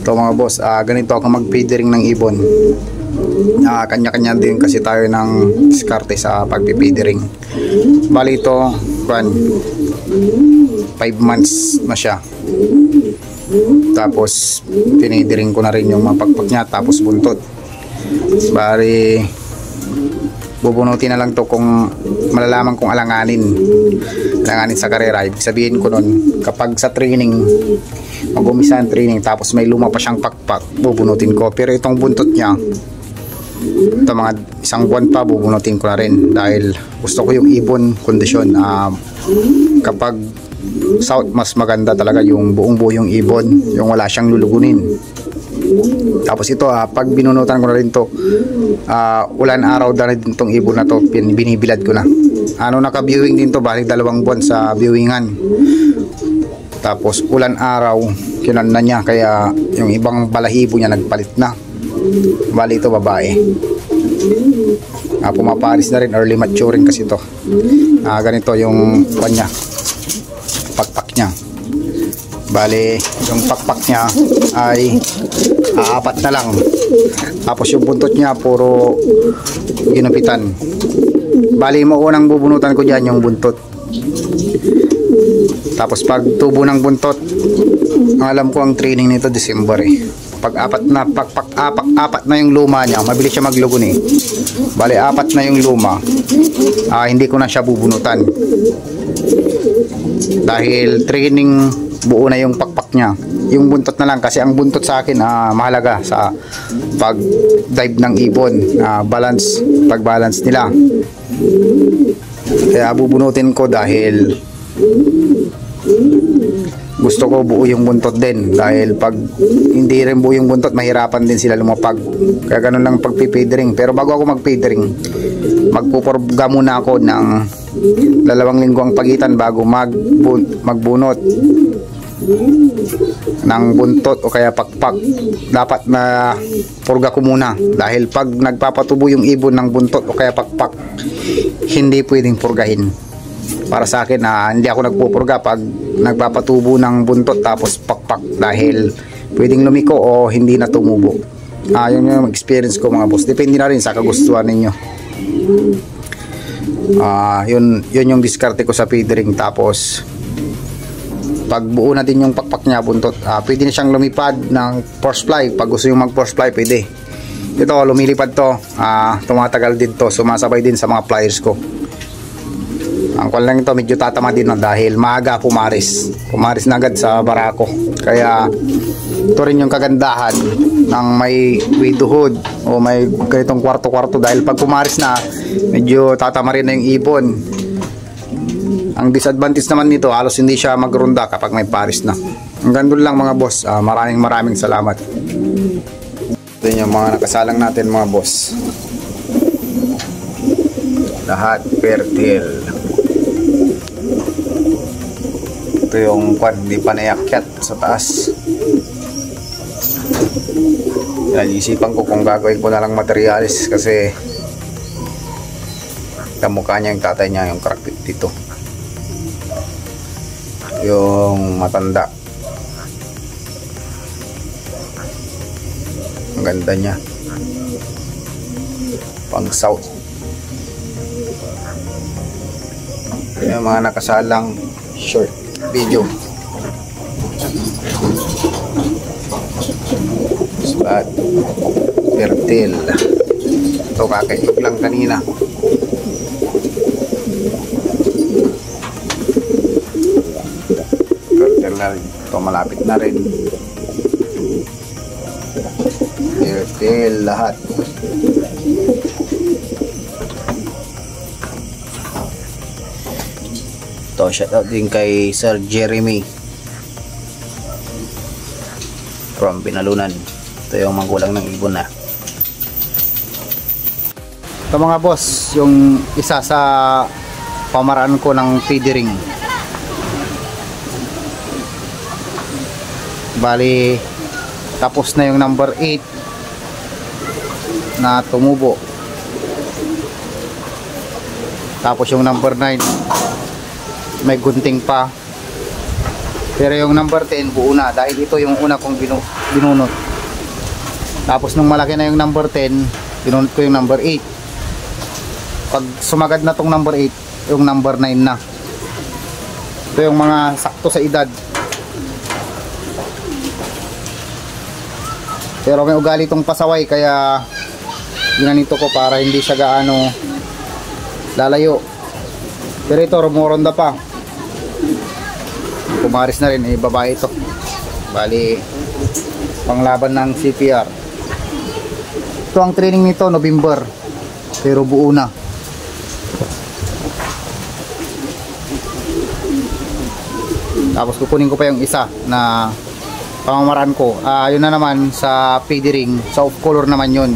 Ito mga boss, ganito ako mag-feedering ng ibon. Kanya-kanya din kasi tayo ng diskarte sa pag-feedering. Bali ito, 5 months na siya. Tapos pinidering ko na rin yung mapakpak niya, tapos buntot. Bali bubunutin na lang to kung malalaman kong alanganin sa karera. Ibig sabihin ko nun, kapag sa training, mag-umisa ang training tapos may luma pa siyang pakpak, bubunutin ko. Pero itong buntot niya, ito mga isang buwan pa, bubunutin ko na rin dahil gusto ko yung ibon kondisyon. Kapag south, mas maganda talaga yung buong buo yung ibon, yung wala siyang lulugunin. Tapos ito, pag binunutan ko na rin to, ulan araw na rin itong ibon na to, binibilad ko na. Naka-viewing din to, balik 2 buwan sa viewingan. Tapos ulan araw, kinan na niya, kaya yung ibang balahibo niya nagpalit na. Bali ito babae. Pumaparis na rin, early maturing kasi ito. Ganito yung kanya, pakpak niya. Bali yung pakpak niya ay 4 na lang. Tapos yung buntot niya puro ginupitan. Bali mo unang bubunutan ko dyan yung buntot. Tapos pag tubo ng buntot, alam ko ang training nito December Pag 4 na pakpak, 4 na yung luma niya, mabilis siya maglugon Bali 4 na yung luma, hindi ko na siya bubunutan dahil training buo na yung pakpak niya. Yung buntot na lang, kasi ang buntot sa akin mahalaga sa pag dive ng ibon, pag-balance nila. Kaya bubunutin ko dahil gusto ko buo yung buntot din, dahil pag hindi rin buo yung buntot, mahirapan din sila lumapag. Kaya ganun lang pag-feedering. Pero bago ako mag-feedering, magpupurga muna ako ng 2 linggo ang pagitan bago magbunot ng buntot o kaya pakpak. Dapat na purga ko muna, dahil pag nagpapatubo yung ibon ng buntot o kaya pakpak, hindi pwedeng purgahin. Para sa akin, hindi ako nagpupurga pag nagpapatubo ng buntot tapos pakpak, dahil pwedeng lumiko o hindi na tumubo. Yun yung experience ko mga boss. Depende na rin sa kagustuhan ninyo. Yun yung diskarte ko sa feedering. Tapos pag buo na din yung pakpak niya, buntot, pwede na siyang lumipad ng force fly. Pag gusto yung mag force fly, pwede. Ito, lumilipad to, tumatagal din to, sumasabay din sa mga flyers ko. Ang kwan lang ito, medyo tatama din dahil maaga pumaris na agad sa barako. Kaya ito rin yung kagandahan ng may widowhood o may ganitong kwarto-kwarto, dahil pag pumaris na, medyo tatama rin na yung ibon. Ang disadvantage naman nito, halos hindi siya magrunda kapag may paris na. Hanggang doon lang mga boss. Maraming salamat. Ito yung mga nakasalang natin mga boss. Lahat fertile. Ito yung hindi pa naiakyat sa taas. Isipan ko kung gagawin ko na lang materialis, kasi kamukha niya yung tatay niya, yung karakter dito, yung matanda. Ang ganda niya, pang south. Yung mga nakasalang short video. Spot fertile. Ito kakaibig lang kanina. Fertile na rin. Ito malapit na rin. Fertile lahat. Ito, shoutout din kay Sir Jeremy from Pinalunan. Ito yung magulang ng ibon na. Ito mga boss, yung isa sa pamaraan ko ng feedering. Bali, tapos na yung number 8 na tumubo. Tapos yung number 9 may gunting pa. Pero yung number 10 buo na dahil ito yung una kong binunot. Tapos nung malaki na yung number 10, binunot ko yung number 8. Pag sumagad na tong number 8, yung number 9 na. Ito yung mga sakto sa edad. Pero may ugali itong pasaway kaya ginanito ko para hindi siya gaano lalayo. Pero ito rumoronda pa. Pumaris na rin, babae ito. Bali panglaban ng CPR. Ito ang training nito November, pero buo na. Tapos kukunin ko pa yung isa na pamamaraan ko. Yun na naman sa PD ring, sa off color naman yun.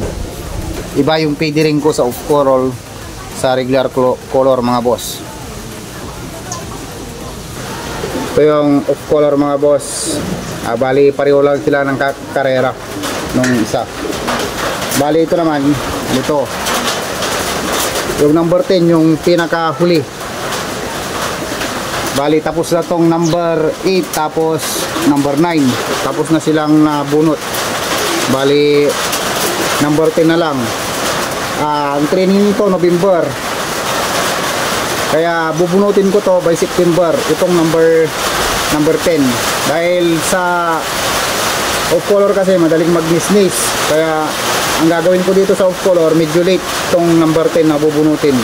Iba yung PD ring ko sa off color sa regular color mga boss. Ito yung off color mga boss. Bali pareho lang sila ng karera nung isa. Bali ito naman, ito yung number 10, yung pinakahuli. Bali tapos na tong number 8, tapos number 9, tapos na silang nabunot. Bali number 10 na lang. Ang training nito November, kaya bubunutin ko to by September, itong number 10. Dahil sa off color kasi madaling mag-nisnis, kaya ang gagawin ko dito sa off color medyo late itong number 10 na bubunutin.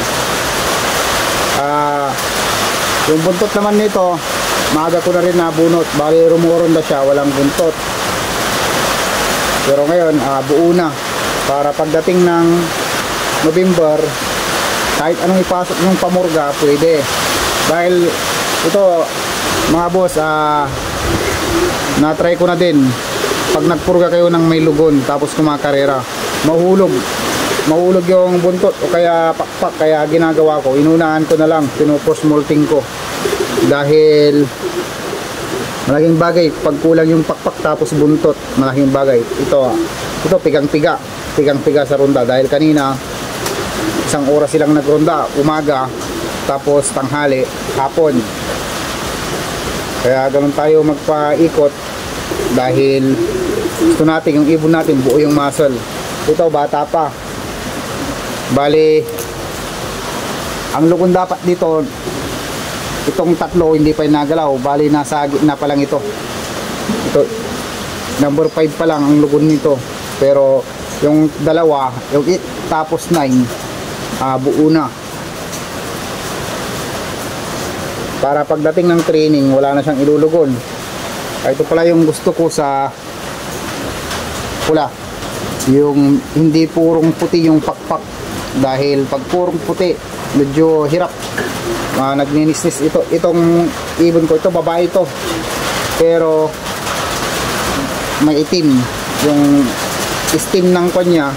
Yung buntot naman nito maaga ko na rin nabunot. Bali rumuronda siya, walang buntot. Pero ngayon buo na, para pagdating ng November kahit anong ipasok ng pamurga pwede. Dahil ito mga boss, na-try ko na din. Pag nagpurga kayo ng may lugon tapos kumakarera, mahulog yung buntot o kaya pakpak. Kaya ginagawa ko, inunahan ko na lang, pinupos molting ko. Dahil malaking bagay pag kulang yung pakpak tapos buntot, malaking bagay. Ito pigang-piga sa ronda. Dahil kanina isang oras silang nagronda, umaga, tapos tanghali, hapon. Kaya ganun tayo magpaikot dahil gusto natin yung ibon natin buo yung muscle. Ito bata pa. Bali ang lukon dapat dito, itong tatlo hindi pa nagalaw. Bali nasa gitna pa lang ito. Number 5 pa lang ang lukon nito. Pero yung dalawa, yung 8 tapos 9, buo na. Para pagdating ng training wala na siyang ilulugon. Ito pala yung gusto ko sa pula, yung hindi purong puti yung pakpak. Dahil pag purong puti medyo hirap, nagninisnis. Itong ibon ko, ito babae ito, pero may itim yung steam ng kanya,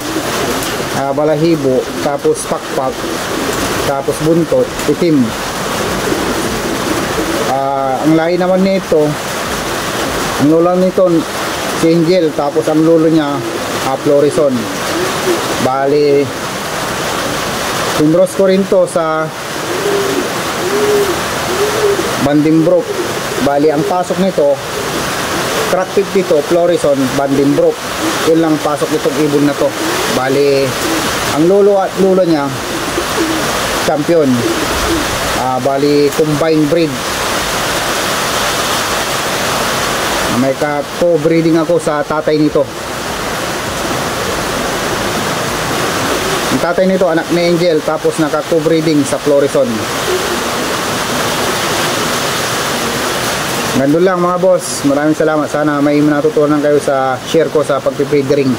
balahibo, tapos pakpak, tapos buntot, itim. Ang lahi naman nito, ang lolo nito si Angel, tapos ang lolo niya Florison. Bali pinros ko rin to sa Bandimbrook. Bali ang pasok nito crack 50 to, Florison, Bandimbrook. Yun lang pasok nitong ibon na to. Bali ang lolo at lolo niya champion. Bali combined breed. May co-breeding ako sa tatay nito. Ang tatay nito anak ni Angel, tapos naka-co-breeding sa Florison. Ganun lang mga boss, maraming salamat. Sana may natutunan kayo sa share ko sa pagpipidering.